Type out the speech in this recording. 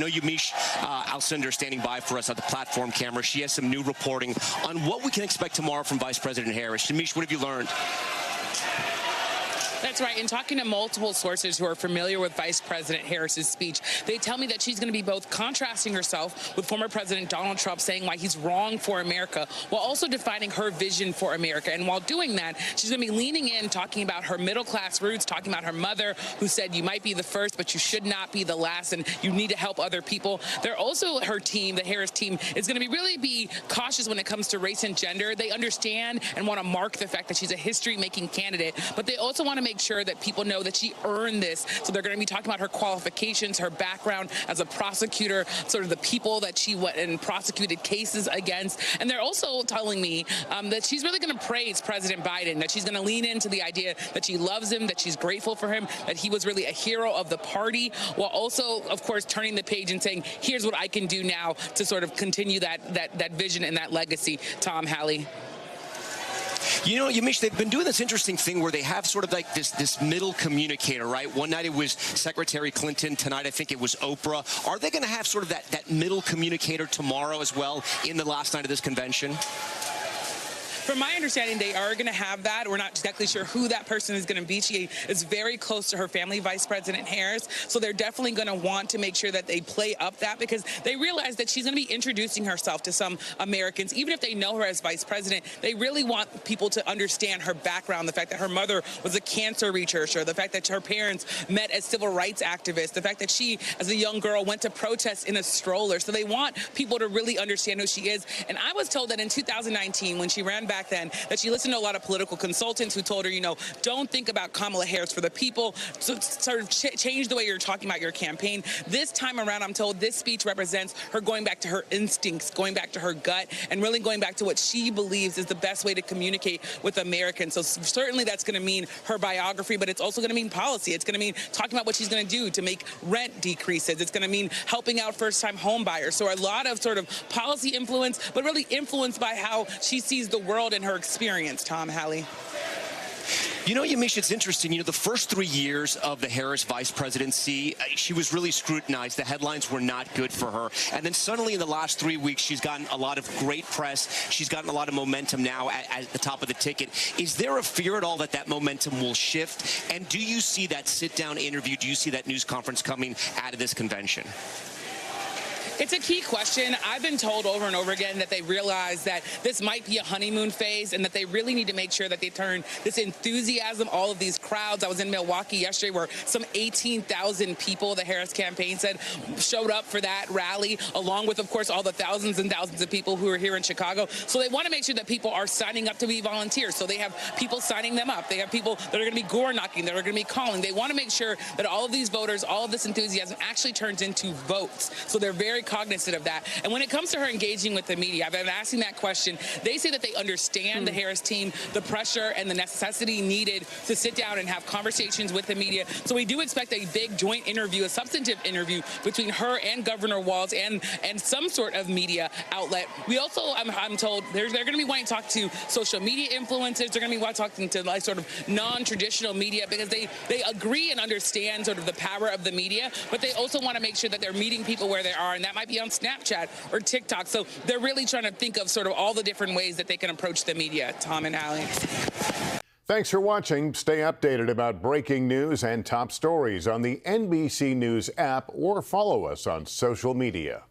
know Yamiche Alcindor standing by for us at the platform camera. She has some new reporting on what we can expect tomorrow from Vice President Harris. Yamiche, what have you learned? That's right. In talking to multiple sources who are familiar with Vice President Harris's speech, they tell me that she's going to be both contrasting herself with former President Donald Trump, saying why he's wrong for America, while also defining her vision for America. And while doing that, she's going to be leaning in, talking about her middle-class roots, talking about her mother, who said you might be the first, but you should not be the last, and you need to help other people. They're also, her team, the Harris team, is going to really be cautious when it comes to race and gender. They understand and want to mark the fact that she's a history-making candidate, but they also want to make sure that people know that she earned this. So they're going to be talking about her qualifications, her background as a prosecutor, sort of the people that she went and prosecuted cases against. And they're also telling me that she's really going to praise President Biden, that she's going to lean into the idea that she loves him, that she's grateful for him, that he was really a hero of the party, while also, of course, turning the page and saying, here's what I can do now to sort of continue that vision and that legacy. Tom, Hallie. You know, Yamiche, they've been doing this interesting thing where they have sort of like this middle communicator, right? One night it was Secretary Clinton. Tonight, I think it was Oprah. Are they going to have sort of that middle communicator tomorrow as well in the last night of this convention? From my understanding, they are going to have that. We're not exactly sure who that person is going to be. She is very close to her family, Vice President Harris. So they're definitely going to want to make sure that they play up that, because they realize that she's going to be introducing herself to some Americans. Even if they know her as Vice President, they really want people to understand her background, the fact that her mother was a cancer researcher, the fact that her parents met as civil rights activists, the fact that she, as a young girl, went to protest in a stroller. So they want people to really understand who she is. And I was told that in 2019, when she ran back then, that she listened to a lot of political consultants who told her, you know, don't think about Kamala Harris for the people, so sort of change the way you're talking about your campaign. This time around, I'm told this speech represents her going back to her instincts, going back to her gut, and really going back to what she believes is the best way to communicate with Americans. So certainly that's going to mean her biography, but it's also going to mean policy. It's going to mean talking about what she's going to do to make rent decreases. It's going to mean helping out first-time home buyers. So a lot of sort of policy influence, but really influenced by how she sees the world and her experience, Tom, Hallie. You know, Yamiche, it's interesting. You know, the first 3 years of the Harris vice presidency, she was really scrutinized. The headlines were not good for her. And then suddenly in the last 3 weeks, she's gotten a lot of great press. She's gotten a lot of momentum now at the top of the ticket. Is there a fear at all that that momentum will shift? And do you see that sit-down interview, do you see that news conference coming out of this convention? It's a key question. I've been told over and over again that they realize that this might be a honeymoon phase and that they really need to make sure that they turn this enthusiasm, all of these crowds. I was in Milwaukee yesterday where some 18,000 people, the Harris campaign said, showed up for that rally, along with, of course, all the thousands and thousands of people who are here in Chicago. So they want to make sure that people are signing up to be volunteers. So they have people signing them up. They have people that are going to be door knocking, that are going to be calling. They want to make sure that all of these voters, all of this enthusiasm actually turns into votes. So they're very cognizant of that. And when it comes to her engaging with the media, I've been asking that question. They say that they understand the Harris team, the pressure and the necessity needed to sit down and have conversations with the media. So we do expect a big joint interview, a substantive interview between her and Governor Walz and some sort of media outlet. We also, I'm told, they're going to be wanting to talk to social media influencers. They're going to be talking to like sort of non-traditional media, because they agree and understand sort of the power of the media, but they also want to make sure that they're meeting people where they are, and that might be on Snapchat or TikTok. So they're really trying to think of sort of all the different ways that they can approach the media. Tom and Hallie. Thanks for watching. Stay updated about breaking news and top stories on the NBC News app, or follow us on social media.